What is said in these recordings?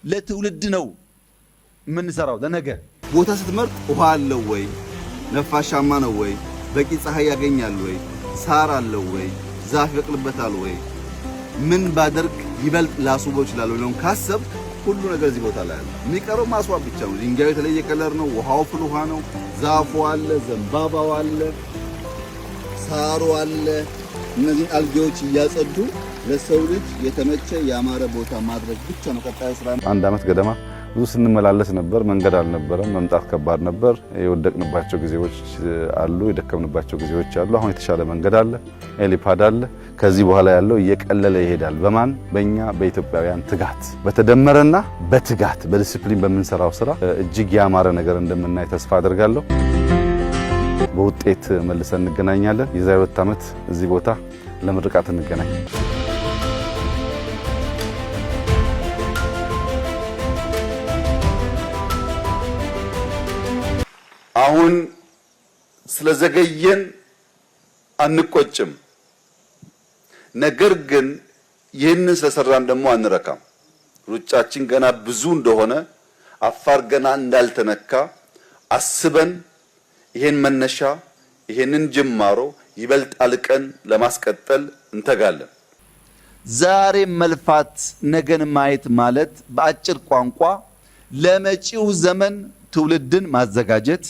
ለትውልድ ነው የምንሰራው ለነገ። ቦታ ስትመርጥ ውሃ አለው ወይ? ነፋሻማ ነው ወይ? በቂ ፀሐይ ያገኛል ወይ? ሳር አለው ወይ? ዛፍ ይበቅልበታል ወይ? ምን ባደርግ ይበልጥ ላስውበው ይችላል ወይ ነው ካሰብ ሁሉ ነገር እዚህ ቦታ ላይ አለ። የሚቀረው ማስዋብ ብቻ ነው። ድንጋዩ የተለየ ከለር ነው። ውሃው ፍል ውሃ ነው። ዛፉ አለ፣ ዘንባባው አለ፣ ሳሩ አለ። እነዚህ አልጌዎች እያጸዱ ለሰው ልጅ የተመቸ ያማረ ቦታ ማድረግ ብቻ ነው ቀጣዩ ስራ። አንድ አመት ገደማ ብዙ ስንመላለስ ነበር። መንገድ አልነበረም። መምጣት ከባድ ነበር። የወደቅንባቸው ጊዜዎች አሉ፣ የደከምንባቸው ጊዜዎች አሉ። አሁን የተሻለ መንገድ አለ፣ ሄሊፓድ አለ። ከዚህ በኋላ ያለው እየቀለለ ይሄዳል። በማን በእኛ በኢትዮጵያውያን ትጋት በተደመረና በትጋት በዲሲፕሊን በምንሰራው ስራ እጅግ ያማረ ነገር እንደምናይ ተስፋ አደርጋለሁ። በውጤት መልሰን እንገናኛለን። የዛሬ 2 ዓመት እዚህ ቦታ ለምርቃት እንገናኝ። አሁን ስለዘገየን አንቆጭም። ነገር ግን ይህንን ስለሰራን ደግሞ አንረካም። ሩጫችን ገና ብዙ እንደሆነ፣ አፋር ገና እንዳልተነካ አስበን ይሄን መነሻ ይሄንን ጅማሮ ይበልጥ አልቀን ለማስቀጠል እንተጋለን። ዛሬ መልፋት ነገን ማየት ማለት በአጭር ቋንቋ ለመጪው ዘመን ትውልድን ማዘጋጀት፣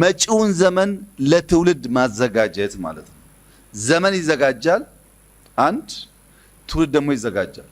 መጪውን ዘመን ለትውልድ ማዘጋጀት ማለት ነው። ዘመን ይዘጋጃል፣ አንድ ትውልድ ደግሞ ይዘጋጃል።